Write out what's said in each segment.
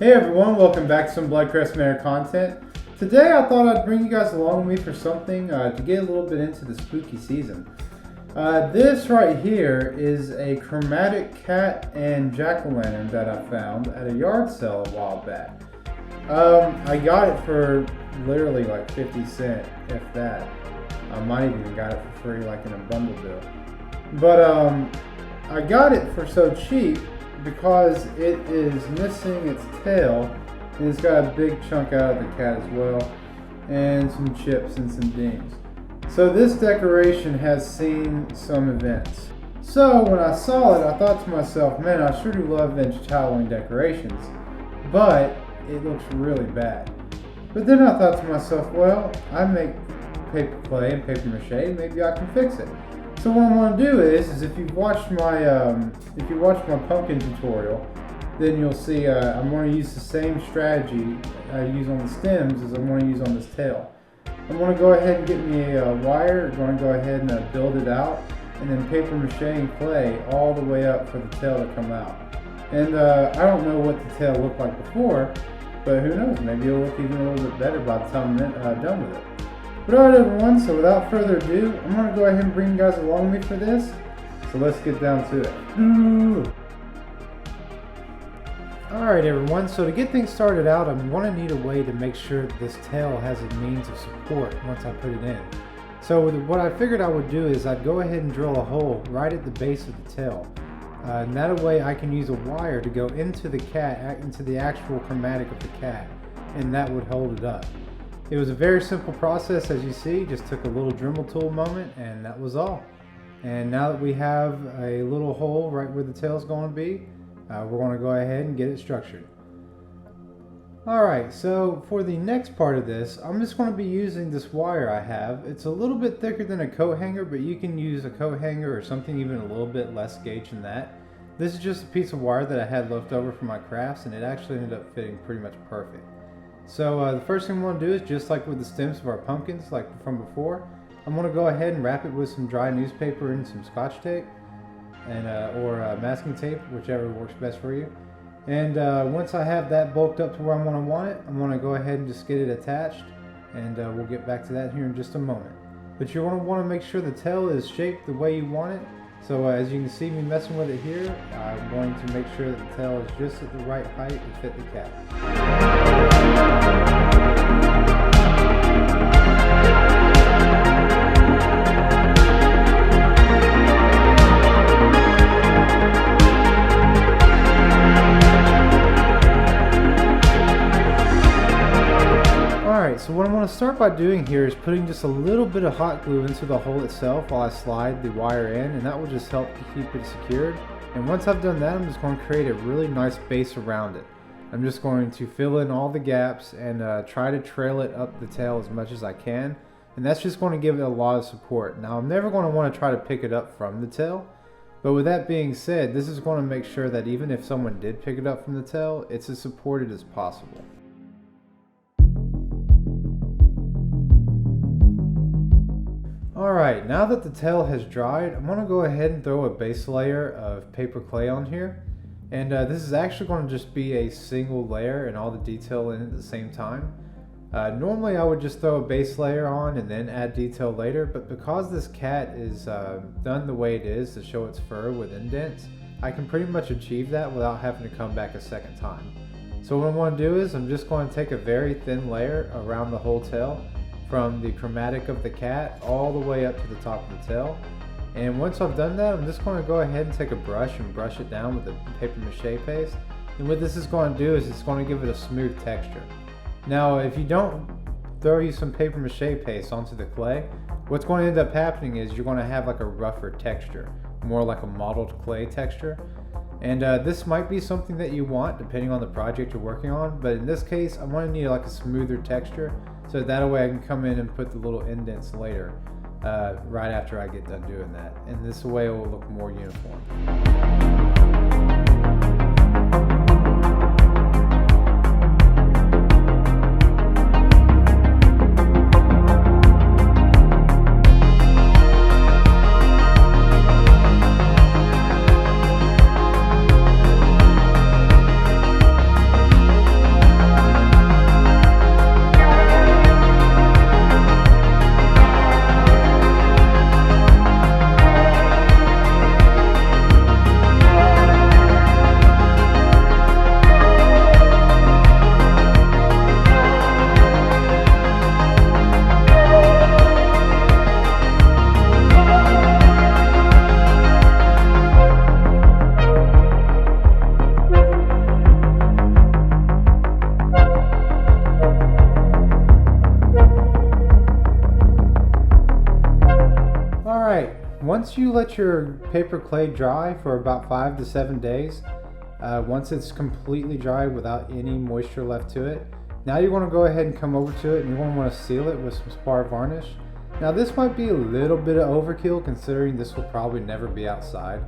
Hey everyone, welcome back to some Blood Crest Manor content. Today I thought I'd bring you guys along with me for something to get a little bit into the spooky season. This right here is a chromatic cat and jack-o'-lantern that I found at a yard sale a while back. I got it for literally like 50 cents, if that. I might have even got it for free, like in a bundle deal. But I got it for so cheap because it is missing its tail, and it's got a big chunk out of the cat as well, and some chips and some dings. So this decoration has seen some events. So when I saw it, I thought to myself, man, I sure do love vintage Halloween decorations, but it looks really bad. But then I thought to myself, well, I make paper clay and paper mache, maybe I can fix it. So what I'm going to do is if you've watched my pumpkin tutorial, then you'll see I'm going to use the same strategy I use on the stems as I'm going to use on this tail. I'm going to go ahead and get me a wire, I'm going to go ahead and build it out, and then paper mache and clay all the way up for the tail to come out. And I don't know what the tail looked like before, but who knows, maybe it'll look even a little bit better by the time I'm done with it. But alright everyone, so without further ado, I'm going to go ahead and bring you guys along with me for this. So let's get down to it. Alright everyone, so to get things started out, I'm going to need a way to make sure that this tail has a means of support once I put it in. So what I figured I would do is I'd go ahead and drill a hole right at the base of the tail. And that way I can use a wire to go into the cat, into the actual chromatic of the cat, and that would hold it up. It was a very simple process, as you see, just took a little Dremel tool moment, and that was all. And now that we have a little hole right where the tail's going to be, we're going to go ahead and get it structured. Alright, so for the next part of this, I'm just going to be using this wire I have. It's a little bit thicker than a coat hanger, but you can use a coat hanger or something even a little bit less gauge than that. This is just a piece of wire that I had left over from my crafts, and it actually ended up fitting pretty much perfect. So the first thing I'm going to do is, just like with the stems of our pumpkins, like from before, I'm going to go ahead and wrap it with some dry newspaper and some scotch tape, and or masking tape, whichever works best for you. And once I have that bulked up to where I'm going to want it, I'm going to go ahead and just get it attached, and we'll get back to that here in just a moment. But you're going to want to make sure the tail is shaped the way you want it. So as you can see me messing with it here, I'm going to make sure that the tail is just at the right height to fit the cat. Alright, so what I'm going to start by doing here is putting just a little bit of hot glue into the hole itself while I slide the wire in, and that will just help to keep it secured. And once I've done that, I'm just going to create a really nice base around it. I'm just going to fill in all the gaps and try to trail it up the tail as much as I can, and that's just going to give it a lot of support. Now I'm never going to want to try to pick it up from the tail, but with that being said, this is going to make sure that even if someone did pick it up from the tail, it's as supported as possible. Alright, now that the tail has dried, I'm going to go ahead and throw a base layer of paper clay on here. And this is actually going to just be a single layer and all the detail in it at the same time. Normally I would just throw a base layer on and then add detail later, but because this cat is done the way it is to show its fur with indents, I can pretty much achieve that without having to come back a second time. So what I'm going to do is I'm just going to take a very thin layer around the whole tail, from the chromatic of the cat all the way up to the top of the tail. And once I've done that, I'm just going to go ahead and take a brush and brush it down with the paper mache paste. And what this is going to do is it's going to give it a smooth texture. Now if you don't throw some paper mache paste onto the clay, what's going to end up happening is you're going to have like a rougher texture, more like a mottled clay texture. And this might be something that you want depending on the project you're working on, but in this case I'm going to need like a smoother texture, so that way I can come in and put the little indents later, right after I get done doing that, and this way it will look more uniform. once you let your paper clay dry for about 5 to 7 days, once it's completely dry without any moisture left to it, now you want to go ahead and come over to it and you want to seal it with some spar varnish. Now this might be a little bit of overkill considering this will probably never be outside,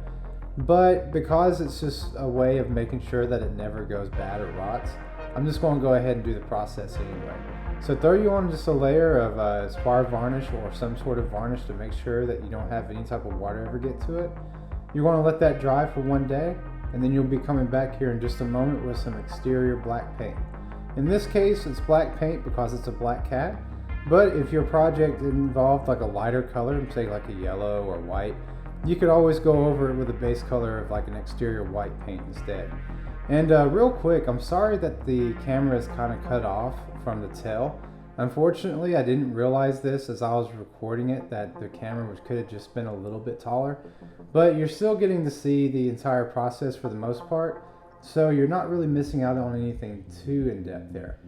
but because it's just a way of making sure that it never goes bad or rots, I'm just going to go ahead and do the process anyway. So throw you on just a layer of spar varnish or some sort of varnish to make sure that you don't have any type of water ever get to it. You want to let that dry for 1 day, and then you'll be coming back here in just a moment with some exterior black paint. In this case, it's black paint because it's a black cat, but if your project involved like a lighter color, say like a yellow or white, you could always go over it with a base color of like an exterior white paint instead. And real quick, I'm sorry that the camera is kind of cut off from the tail. Unfortunately, I didn't realize this as I was recording it, that the camera could have just been a little bit taller, but you're still getting to see the entire process for the most part, so you're not really missing out on anything too in depth there.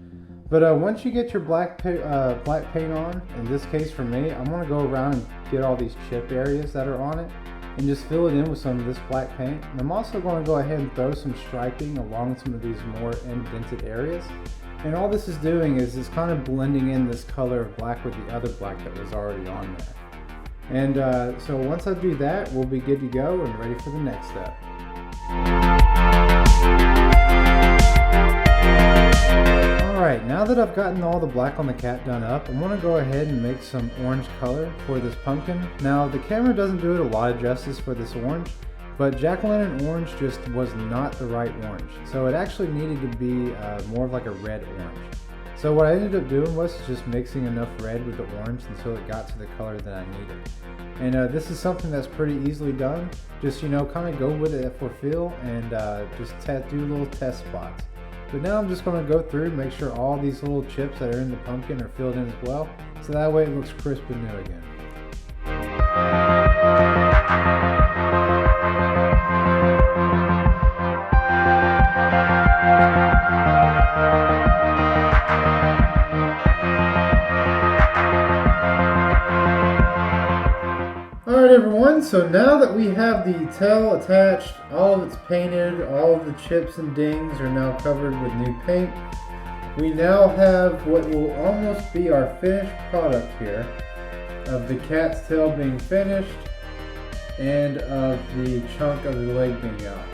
But once you get your black paint on, in this case for me, I'm going to go around and get all these chip areas that are on it and just fill it in with some of this black paint. And I'm also going to go ahead and throw some striping along some of these more indented areas. And all this is doing is it's kind of blending in this color of black with the other black that was already on there. And so once I do that, we'll be good to go and ready for the next step. Alright, now that I've gotten all the black on the cat done up, I'm going to go ahead and make some orange color for this pumpkin. Now the camera doesn't do it a lot of justice for this orange, but jack-o'-lantern orange just was not the right orange. So it actually needed to be more of like a red orange. So what I ended up doing was just mixing enough red with the orange until it got to the color that I needed. And this is something that's pretty easily done. Just, you know, kind of go with it for feel and just do little test spots. But now I'm just going to go through, make sure all these little chips that are in the pumpkin are filled in as well, so that way it looks crisp and new again. Alright everyone, so now that we have the tail attached, all of it's painted, all of the chips and dings are now covered with new paint, we now have what will almost be our finished product here of the cat's tail being finished and of the chunk of the leg being out.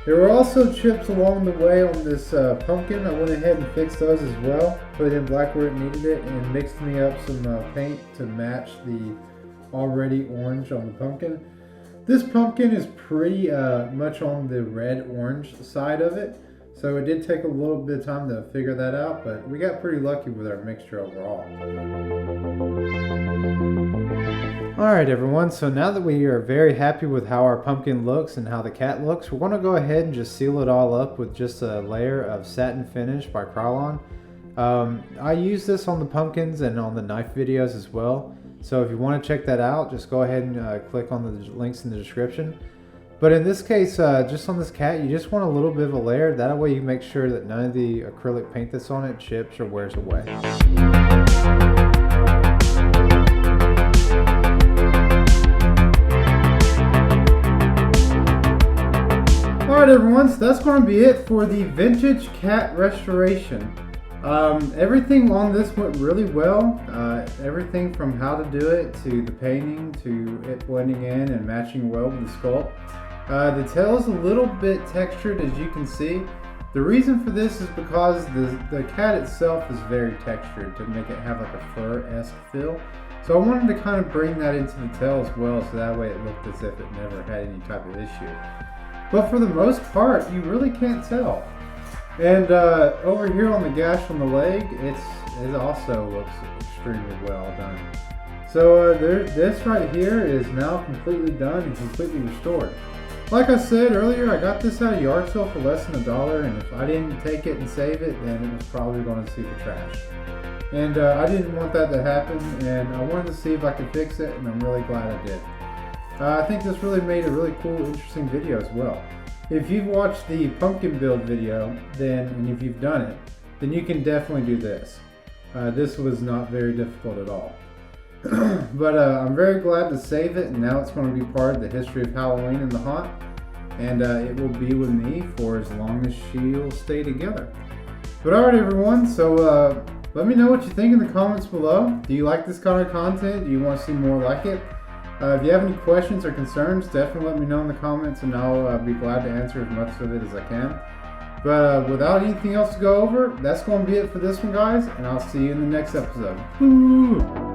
There were also chips along the way on this pumpkin. I went ahead and fixed those as well, put in black where it needed it, and mixed me up some paint to match the already orange on the pumpkin. This pumpkin is pretty much on the red-orange side of it, so it did take a little bit of time to figure that out, but we got pretty lucky with our mixture overall. Alright everyone, so now that we are very happy with how our pumpkin looks and how the cat looks, we're going to go ahead and just seal it all up with just a layer of satin finish by Karl. I use this on the pumpkins and on the knife videos as well. So if you want to check that out, just go ahead and click on the links in the description. But in this case, just on this cat, you just want a little bit of a layer. That way you make sure that none of the acrylic paint that's on it chips or wears away. Alright everyone, so that's going to be it for the vintage cat restoration. Everything on this went really well. Everything from how to do it to the painting to it blending in and matching well with the sculpt. The tail is a little bit textured, as you can see. The reason for this is because the cat itself is very textured to make it have like a fur-esque feel. So I wanted to kind of bring that into the tail as well, so that way it looked as if it never had any type of issue. But for the most part, you really can't tell. And over here on the gash on the leg, it also looks extremely well done. So this right here is now completely done and completely restored. Like I said earlier, I got this at a yard sale for less than $1, and if I didn't take it and save it, then it was probably going to see the trash. And I didn't want that to happen, and I wanted to see if I could fix it, and I'm really glad I did. I think this really made a really cool, interesting video as well. If you've watched the pumpkin build video, and if you've done it, then you can definitely do this. This was not very difficult at all. But I'm very glad to save it, and now it's going to be part of the history of Halloween in the haunt, and it will be with me for as long as she'll stay together. But alright everyone, so let me know what you think in the comments below. Do you like this kind of content? Do you want to see more like it? If you have any questions or concerns, definitely let me know in the comments, and I'll be glad to answer as much of it as I can. But without anything else to go over, that's going to be it for this one, guys, and I'll see you in the next episode. Woo!